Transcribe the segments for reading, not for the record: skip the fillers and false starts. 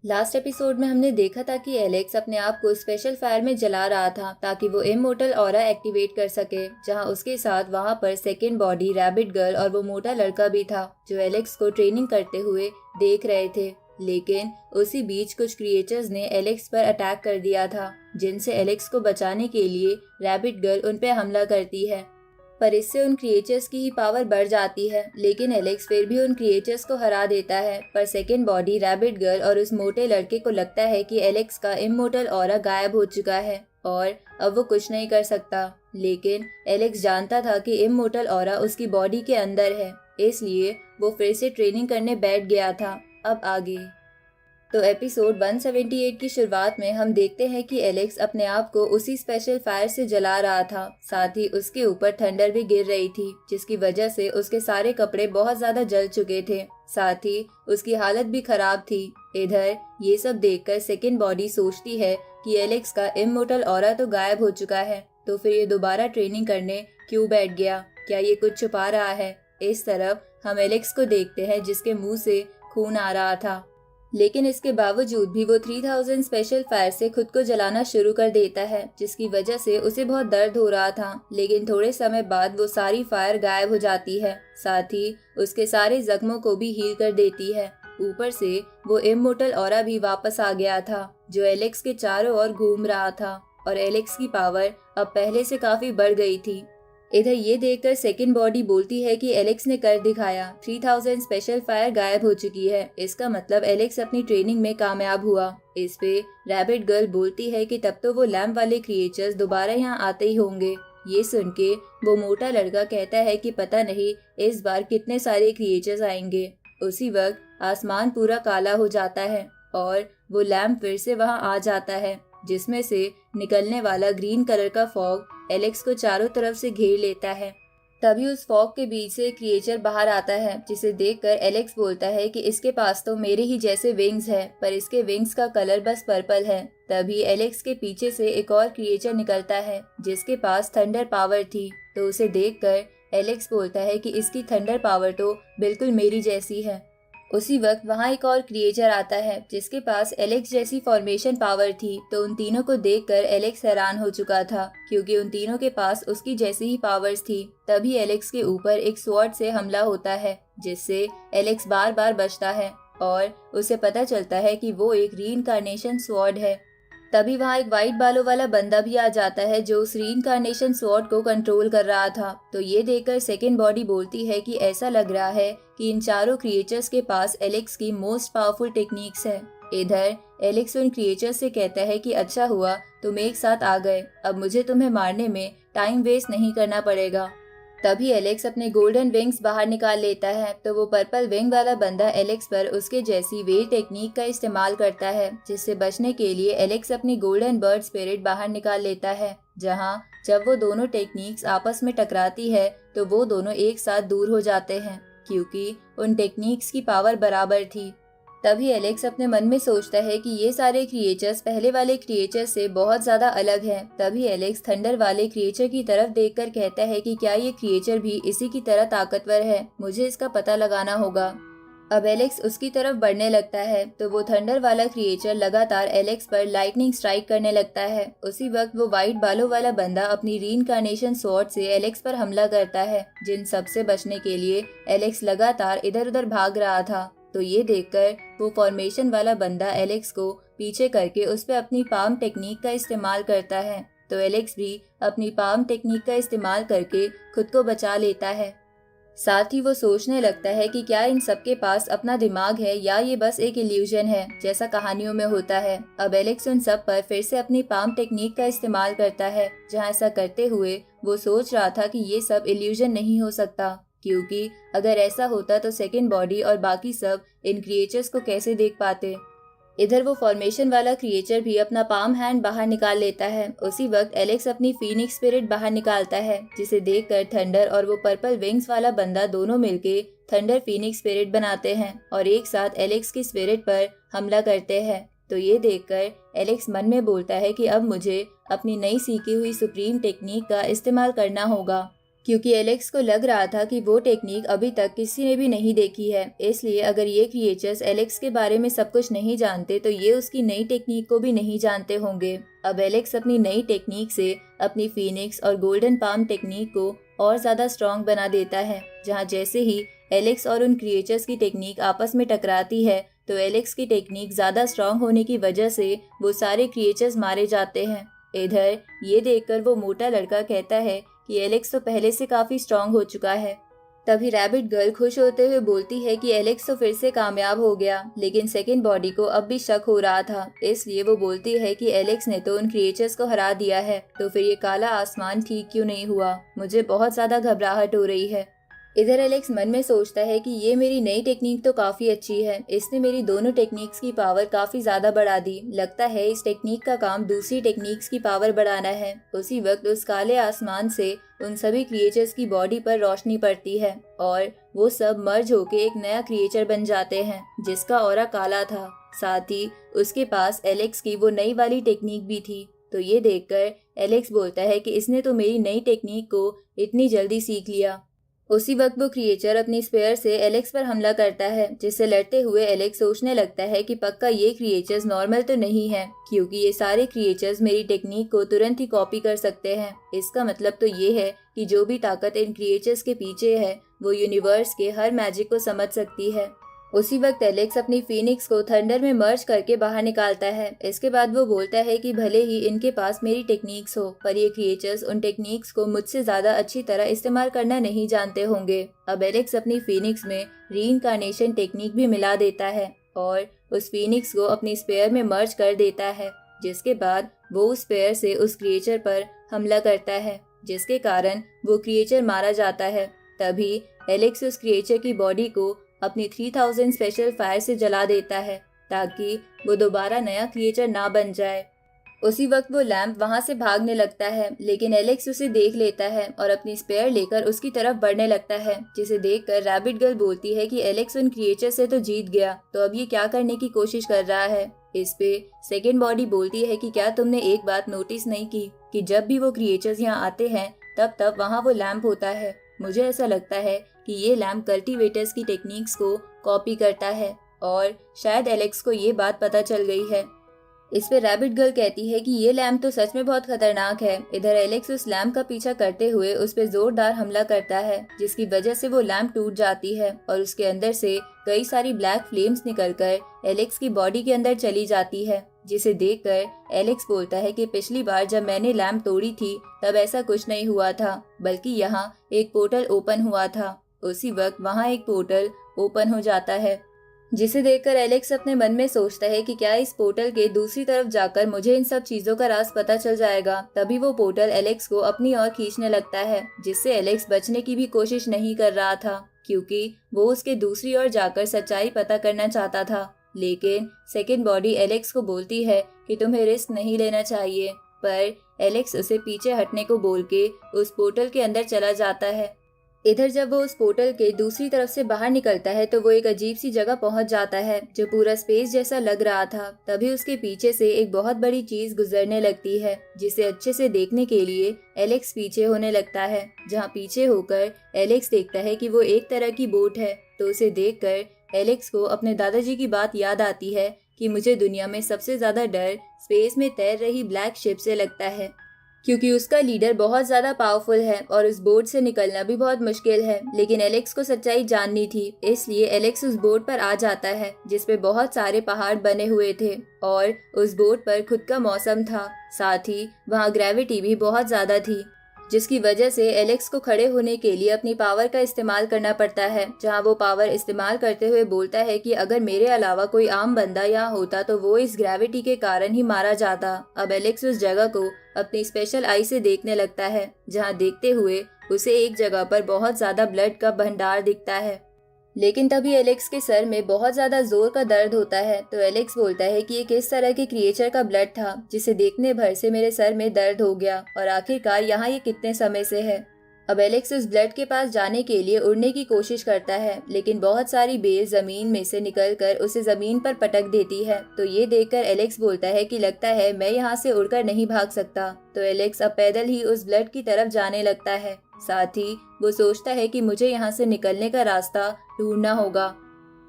Last episode में हमने देखा था कि एलेक्स अपने आप को स्पेशल फायर में जला रहा था ताकि वो इमोर्टल ऑरा एक्टिवेट कर सके, जहां उसके साथ वहां पर सेकेंड बॉडी, रैबिट गर्ल और वो मोटा लड़का भी था जो एलेक्स को ट्रेनिंग करते हुए देख रहे थे। लेकिन उसी बीच कुछ क्रिएचर्स ने एलेक्स पर अटैक कर दिया था, जिनसे एलेक्स को बचाने के लिए रैबिट गर्ल उन पर हमला करती है। पर इससे उन क्रिएचर्स की ही पावर बढ़ जाती है, लेकिन एलेक्स फिर भी उन क्रिएचर्स को हरा देता है। पर सेकेंड बॉडी, रैबिट गर्ल और उस मोटे लड़के को लगता है कि एलेक्स का इमोर्टल ऑरा गायब हो चुका है और अब वो कुछ नहीं कर सकता। लेकिन एलेक्स जानता था कि इमोर्टल ऑरा उसकी बॉडी के अंदर है, इसलिए वो फिर से ट्रेनिंग करने बैठ गया था। अब आगे तो एपिसोड 178 की शुरुआत में हम देखते हैं कि एलेक्स अपने आप को उसी स्पेशल फायर से जला रहा था। साथ ही उसके ऊपर थंडर भी गिर रही थी, जिसकी वजह से उसके सारे कपड़े बहुत ज्यादा जल चुके थे। साथ ही उसकी हालत भी खराब थी। इधर ये सब देखकर सेकेंड बॉडी सोचती है कि एलेक्स का इमोर्टल ऑरा तो गायब हो चुका है, तो फिर ये दोबारा ट्रेनिंग करने क्यों बैठ गया? क्या ये कुछ छुपा रहा है? इस तरफ हम एलेक्स को देखते हैं जिसके मुंह से खून आ रहा था, लेकिन इसके बावजूद भी वो 3000 स्पेशल फायर से खुद को जलाना शुरू कर देता है, जिसकी वजह से उसे बहुत दर्द हो रहा था। लेकिन थोड़े समय बाद वो सारी फायर गायब हो जाती है, साथ ही उसके सारे जख्मों को भी हील कर देती है। ऊपर से वो इमोर्टल ऑरा भी वापस आ गया था, जो एलेक्स के चारों ओर घूम रहा था और एलेक्स की पावर अब पहले से काफी बढ़ गई थी। इधर ये देखकर सेकेंड बॉडी बोलती है कि एलेक्स ने कर दिखाया, 3000 स्पेशल फायर गायब हो चुकी है, इसका मतलब एलेक्स अपनी ट्रेनिंग में कामयाब हुआ। इस पे रैबिट गर्ल बोलती है कि तब तो वो लैम्प वाले क्रिएचर्स दोबारा यहाँ आते ही होंगे। ये सुन के वो मोटा लड़का कहता है कि पता नहीं इस बार कितने सारे क्रिएचर्स आएंगे। उसी वक्त आसमान पूरा काला हो जाता है और वो लैम्प फिर से वहाँ आ जाता है, जिसमें से निकलने वाला ग्रीन कलर का फॉग एलेक्स को चारों तरफ से घेर लेता है। तभी उस फॉग के बीच से एक क्रिएचर बाहर आता है, जिसे देखकर एलेक्स बोलता है कि इसके पास तो मेरे ही जैसे विंग्स है, पर इसके विंग्स का कलर बस पर्पल है। तभी एलेक्स के पीछे से एक और क्रिएचर निकलता है जिसके पास थंडर पावर थी, तो उसे देखकर एलेक्स बोलता है कि इसकी थंडर पावर तो बिल्कुल मेरी जैसी है। उसी वक्त वहाँ एक और क्रिएचर आता है जिसके पास एलेक्स जैसी फॉर्मेशन पावर थी, तो उन तीनों को देखकर एलेक्स हैरान हो चुका था, क्योंकि उन तीनों के पास उसकी जैसी ही पावर्स थी। तभी एलेक्स के ऊपर एक स्वॉर्ड से हमला होता है, जिससे एलेक्स बार बार बचता है और उसे पता चलता है कि वो एक रीइंकार्नेशन स्वॉर्ड है। तभी वहाँ एक वाइट बालों वाला बंदा भी आ जाता है जो उस रीइंकार्नेशन स्वॉर्ड को कंट्रोल कर रहा था। तो ये देखकर सेकेंड बॉडी बोलती है कि ऐसा लग रहा है कि इन चारों क्रिएचर्स के पास एलेक्स की मोस्ट पावरफुल टेक्निक्स है। इधर एलेक्स उन क्रिएचर्स से कहता है कि अच्छा हुआ तुम एक साथ आ गए, अब मुझे तुम्हें मारने में टाइम वेस्ट नहीं करना पड़ेगा। तभी एलेक्स अपने गोल्डन विंग्स बाहर निकाल लेता है, तो वो पर्पल विंग वाला बंदा एलेक्स पर उसके जैसी वेव टेक्निक का इस्तेमाल करता है, जिससे बचने के लिए एलेक्स अपनी गोल्डन बर्ड स्पिरिट बाहर निकाल लेता है। जहां जब वो दोनों टेक्निक्स आपस में टकराती है तो वो दोनों एक साथ दूर हो जाते हैं, क्योंकि उन टेक्निक्स की पावर बराबर थी। तभी एलेक्स अपने मन में सोचता है कि ये सारे क्रिएचर्स पहले वाले क्रिएचर से बहुत ज्यादा अलग हैं। तभी एलेक्स थंडर वाले क्रिएचर की तरफ देखकर कहता है कि क्या ये क्रिएचर भी इसी की तरह ताकतवर है, मुझे इसका पता लगाना होगा। अब एलेक्स उसकी तरफ बढ़ने लगता है, तो वो थंडर वाला क्रिएचर लगातार एलेक्स पर लाइटनिंग स्ट्राइक करने लगता है। उसी वक्त वो व्हाइट बालों वाला बंदा अपनी रीइंकार्नेशन स्वॉर्ड से एलेक्स पर हमला करता है, जिन सबसे बचने के लिए एलेक्स लगातार इधर उधर भाग रहा था। तो ये देखकर वो फॉर्मेशन वाला बंदा एलेक्स को पीछे करके उस पर अपनी पाम टेक्निक का इस्तेमाल करता है, तो एलेक्स भी अपनी पाम टेक्निक का इस्तेमाल करके खुद को बचा लेता है। साथ ही वो सोचने लगता है कि क्या इन सबके पास अपना दिमाग है या ये बस एक इल्यूजन है, जैसा कहानियों में होता है। अब एलेक्स उन सब पर फिर से अपनी पाम टेक्निक का इस्तेमाल करता है, जहाँ ऐसा करते हुए वो सोच रहा था कि ये सब इल्यूजन नहीं हो सकता, क्योंकि अगर ऐसा होता तो सेकेंड बॉडी और बाकी सब इन क्रिएचर्स को कैसे देख पाते। इधर वो फॉर्मेशन वाला क्रिएचर भी अपना पाम हैंड बाहर निकाल लेता है। उसी वक्त एलेक्स अपनी फीनिक्स स्पिरिट बाहर निकालता है, जिसे देखकर थंडर और वो पर्पल विंग्स वाला बंदा दोनों मिलके थंडर फीनिक्स स्पिरिट बनाते हैं और एक साथ एलेक्स की स्पिरिट पर हमला करते हैं। तो ये देखकर एलेक्स मन में बोलता है कि अब मुझे अपनी नई सीखी हुई सुप्रीम टेक्निक का इस्तेमाल करना होगा। क्योंकि एलेक्स को लग रहा था कि वो टेक्निक अभी तक किसी ने भी नहीं देखी है। इसलिए अगर ये क्रिएचर्स एलेक्स के बारे में सब कुछ नहीं जानते तो ये उसकी नई टेक्निक को भी नहीं जानते होंगे। अब एलेक्स अपनी नई टेक्निक से अपनी फीनिक्स और गोल्डन पाम टेक्निक को और ज़्यादा स्ट्रॉन्ग बना देता है, जहाँ जैसे ही एलेक्स और उन क्रिएचर्स की टेक्निक आपस में टकराती है तो एलेक्स की टेक्निक ज़्यादा स्ट्रॉन्ग होने की वजह से वो सारे क्रिएचर्स मारे जाते हैं। इधर ये देखकर वो मोटा लड़का कहता है कि एलेक्स तो पहले से काफ़ी स्ट्रॉन्ग हो चुका है। तभी रैबिट गर्ल खुश होते हुए बोलती है कि एलेक्स तो फिर से कामयाब हो गया, लेकिन सेकंड बॉडी को अब भी शक हो रहा था। इसलिए वो बोलती है कि एलेक्स ने तो उन क्रिएचर्स को हरा दिया है, तो फिर ये काला आसमान ठीक क्यों नहीं हुआ। मुझे बहुत ज़्यादा घबराहट हो रही है। इधर एलेक्स मन में सोचता है कि ये मेरी नई टेक्निक तो काफ़ी अच्छी है, इसने मेरी दोनों टेक्निक्स की पावर काफ़ी ज़्यादा बढ़ा दी। लगता है इस टेक्निक का काम दूसरी टेक्निक्स की पावर बढ़ाना है। उसी वक्त उस काले आसमान से उन सभी क्रिएचर्स की बॉडी पर रोशनी पड़ती है और वो सब मर्ज होके एक नया क्रिएचर बन जाते हैं जिसका ऑरा काला था। साथ ही उसके पास एलेक्स की वो नई वाली टेक्निक भी थी। तो ये देखकर एलेक्स बोलता है कि इसने तो मेरी नई टेक्निक को इतनी जल्दी सीख लिया। उसी वक्त वो क्रिएचर अपनी स्पेयर से एलेक्स पर हमला करता है, जिससे लड़ते हुए एलेक्स सोचने लगता है कि पक्का ये क्रिएचर्स नॉर्मल तो नहीं है, क्योंकि ये सारे क्रिएचर्स मेरी टेक्निक को तुरंत ही कॉपी कर सकते हैं। इसका मतलब तो ये है कि जो भी ताकत इन क्रिएचर्स के पीछे है वो यूनिवर्स के हर मैजिक को समझ सकती है। उसी वक्त एलेक्स अपनी फीनिक्स को थंडर में मर्ज करके बाहर निकालता है। इसके बाद वो बोलता है कि भले ही इनके पास मेरी टेक्निक्स हो, पर ये क्रिएचर्स उन टेक्निक्स को मुझसे ज़्यादा अच्छी तरह इस्तेमाल करना नहीं जानते होंगे। अब एलेक्स अपनी फीनिक्स में रीइंकार्नेशन टेक्निक भी मिला देता है और उस फीनिक्स को अपनी स्पेयर में मर्ज कर देता है, जिसके बाद वो उस स्पेयर से उस क्रिएचर पर हमला करता है, जिसके कारण वो क्रिएचर मारा जाता है। तभी एलेक्स उस क्रिएचर की बॉडी को अपनी 3000 स्पेशल फायर से जला देता है ताकि वो दोबारा नया क्रिएचर ना बन जाए। उसी वक्त वो लैम्प वहां से भागने लगता है, लेकिन एलेक्स उसे देख लेता है और अपनी स्पेयर लेकर उसकी तरफ बढ़ने लगता है, जिसे देखकर रैबिट गर्ल बोलती है कि एलेक्स उन क्रिएचर से तो जीत गया, तो अब ये क्या करने की कोशिश कर रहा है। इस पे सेकेंड बॉडी बोलती है कि क्या तुमने एक बात नोटिस नहीं की कि जब भी वो क्रिएचर्स यहाँ आते हैं तब तब वहाँ वो लैम्प होता है। मुझे ऐसा लगता है कि ये लैम्प कल्टीवेटर्स की टेक्निक्स को कॉपी करता है और शायद एलेक्स को ये बात पता चल गई है। इस पे रैबिट गर्ल कहती है कि ये लैम्प तो सच में बहुत खतरनाक है। इधर एलेक्स उस लैम्प का पीछा करते हुए उस पे जोरदार हमला करता है, जिसकी वजह से वो लैम्प टूट जाती है और उसके अंदर से कई सारी ब्लैक फ्लेम्स निकलकर एलेक्स की बॉडी के अंदर चली जाती है, जिसे देखकर एलेक्स बोलता है कि पिछली बार जब मैंने लैम्प तोड़ी थी तब ऐसा कुछ नहीं हुआ था, बल्कि यहाँ एक पोर्टल ओपन हुआ था। उसी वक्त वहाँ एक पोर्टल ओपन हो जाता है, जिसे देखकर एलेक्स अपने मन में सोचता है कि क्या इस पोर्टल के दूसरी तरफ जाकर मुझे इन सब चीजों का राज पता चल जाएगा। तभी वो पोर्टल एलेक्स को अपनी ओर खींचने लगता है, जिससे एलेक्स बचने की भी कोशिश नहीं कर रहा था, क्योंकि वो उसके दूसरी ओर जाकर सच्चाई पता करना चाहता था। लेकिन सेकेंड बॉडी एलेक्स को बोलती है कि तुम्हें रिस्क नहीं लेना चाहिए, पर एलेक्स उसे पीछे हटने को बोल के उस पोर्टल के अंदर चला जाता है। इधर जब वो उस पोर्टल के दूसरी तरफ से बाहर निकलता है तो वो एक अजीब सी जगह पहुंच जाता है जो पूरा स्पेस जैसा लग रहा था। तभी उसके पीछे से एक बहुत बड़ी चीज गुजरने लगती है, जिसे अच्छे से देखने के लिए एलेक्स पीछे होने लगता है। जहां पीछे होकर एलेक्स देखता है कि वो एक तरह की बोट है, तो उसे देखकर एलेक्स को अपने दादाजी की बात याद आती है कि मुझे दुनिया में सबसे ज्यादा डर स्पेस में तैर रही ब्लैक शिप से लगता है, क्योंकि उसका लीडर बहुत ज़्यादा पावरफुल है और उस बोट से निकलना भी बहुत मुश्किल है। लेकिन एलेक्स को सच्चाई जाननी थी, इसलिए एलेक्स उस बोट पर आ जाता है जिस पे बहुत सारे पहाड़ बने हुए थे और उस बोट पर खुद का मौसम था। साथ ही वहाँ ग्रेविटी भी बहुत ज़्यादा थी, जिसकी वजह से एलेक्स को खड़े होने के लिए अपनी पावर का इस्तेमाल करना पड़ता है। जहां वो पावर इस्तेमाल करते हुए बोलता है कि अगर मेरे अलावा कोई आम बंदा यहाँ होता तो वो इस ग्रेविटी के कारण ही मारा जाता। अब एलेक्स उस जगह को अपनी स्पेशल आई से देखने लगता है, जहां देखते हुए उसे एक जगह पर बहुत ज्यादा ब्लड का भंडार दिखता है। लेकिन तभी एलेक्स के सर में बहुत ज्यादा जोर का दर्द होता है, तो एलेक्स बोलता है कि ये किस तरह के क्रिएचर का ब्लड था जिसे देखने भर से मेरे सर में दर्द हो गया, और आखिरकार यहाँ ये कितने समय से है। अब एलेक्स उस ब्लड के पास जाने के लिए उड़ने की कोशिश करता है, लेकिन बहुत सारी बेल जमीन में से निकलकर उसे जमीन पर पटक देती है। तो ये देखकर एलेक्स बोलता है कि लगता है मैं यहाँ से उड़कर नहीं भाग सकता। तो एलेक्स अब पैदल ही उस ब्लड की तरफ जाने लगता है। साथ ही वो सोचता है कि मुझे यहाँ से निकलने का रास्ता ढूंढना होगा।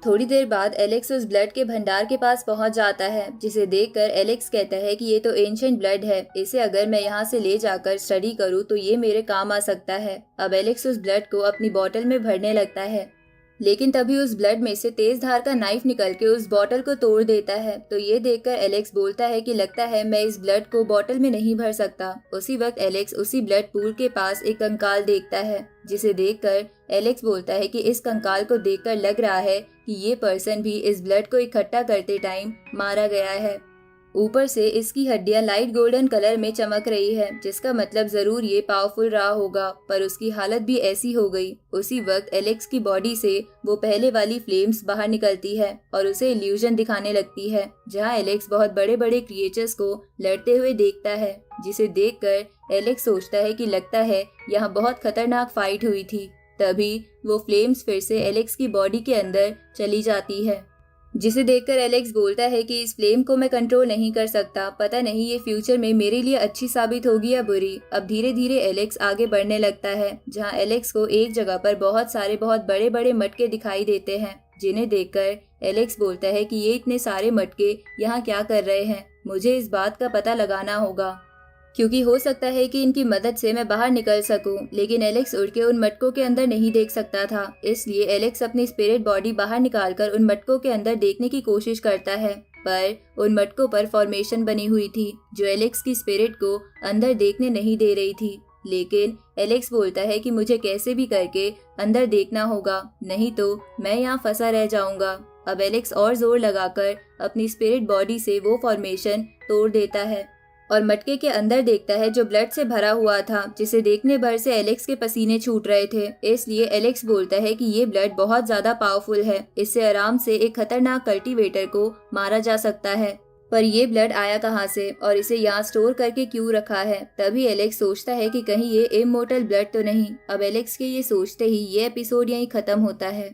थोड़ी देर बाद एलेक्स उस ब्लड के भंडार के पास पहुंच जाता है, जिसे देखकर एलेक्स कहता है कि ये तो एंशिएंट ब्लड है, इसे अगर मैं यहाँ से ले जाकर स्टडी करूँ तो ये मेरे काम आ सकता है। अब एलेक्स उस ब्लड को अपनी बोतल में भरने लगता है, लेकिन तभी उस ब्लड में से तेज धार का नाइफ निकल के उस बोतल को तोड़ देता है। तो ये देखकर एलेक्स बोलता है कि लगता है मैं इस ब्लड को बोतल में नहीं भर सकता। उसी वक्त एलेक्स उसी ब्लड पूल के पास एक कंकाल देखता है, जिसे देखकर एलेक्स बोलता है कि इस कंकाल को देखकर लग रहा है कि ये पर्सन भी इस ब्लड को इकट्ठा करते टाइम मारा गया है। ऊपर से इसकी हड्डियां लाइट गोल्डन कलर में चमक रही है, जिसका मतलब जरूर ये पावरफुल रहा होगा, पर उसकी हालत भी ऐसी हो गई। उसी वक्त एलेक्स की बॉडी से वो पहले वाली फ्लेम्स बाहर निकलती है और उसे इल्यूजन दिखाने लगती है, जहां एलेक्स बहुत बड़े बड़े क्रिएचर्स को लड़ते हुए देखता है, जिसे देखकर एलेक्स सोचता है कि लगता है यहाँ बहुत खतरनाक फाइट हुई थी। तभी वो फ्लेम्स फिर से एलेक्स की बॉडी के अंदर चली जाती है, जिसे देखकर एलेक्स बोलता है कि इस फ्लेम को मैं कंट्रोल नहीं कर सकता, पता नहीं ये फ्यूचर में मेरे लिए अच्छी साबित होगी या बुरी। अब धीरे धीरे एलेक्स आगे बढ़ने लगता है, जहां एलेक्स को एक जगह पर बहुत बड़े बड़े मटके दिखाई देते हैं, जिन्हें देखकर एलेक्स बोलता है कि ये इतने सारे मटके यहाँ क्या कर रहे हैं, मुझे इस बात का पता लगाना होगा, क्योंकि हो सकता है कि इनकी मदद से मैं बाहर निकल सकूं। लेकिन एलेक्स उड़ के उन मटकों के अंदर नहीं देख सकता था, इसलिए एलेक्स अपनी स्पिरिट बॉडी बाहर निकालकर उन मटकों के अंदर देखने की कोशिश करता है, पर उन मटकों पर फॉर्मेशन बनी हुई थी जो एलेक्स की स्पिरिट को अंदर देखने नहीं दे रही थी। लेकिन एलेक्स बोलता है कि मुझे कैसे भी करके अंदर देखना होगा, नहीं तो मैं यहाँ फंसा रह जाऊंगा। अब एलेक्स और जोर लगाकर अपनी स्पिरिट बॉडी से वो फॉर्मेशन तोड़ देता है और मटके के अंदर देखता है जो ब्लड से भरा हुआ था, जिसे देखने भर से एलेक्स के पसीने छूट रहे थे। इसलिए एलेक्स बोलता है कि ये ब्लड बहुत ज्यादा पावरफुल है, इससे आराम से एक खतरनाक कल्टीवेटर को मारा जा सकता है। पर ये ब्लड आया कहाँ से और इसे यहाँ स्टोर करके क्यों रखा है? तभी एलेक्स सोचता है कि कहीं ये इमोर्टल ब्लड तो नहीं। अब एलेक्स के ये सोचते ही ये एपिसोड यहीं खत्म होता है।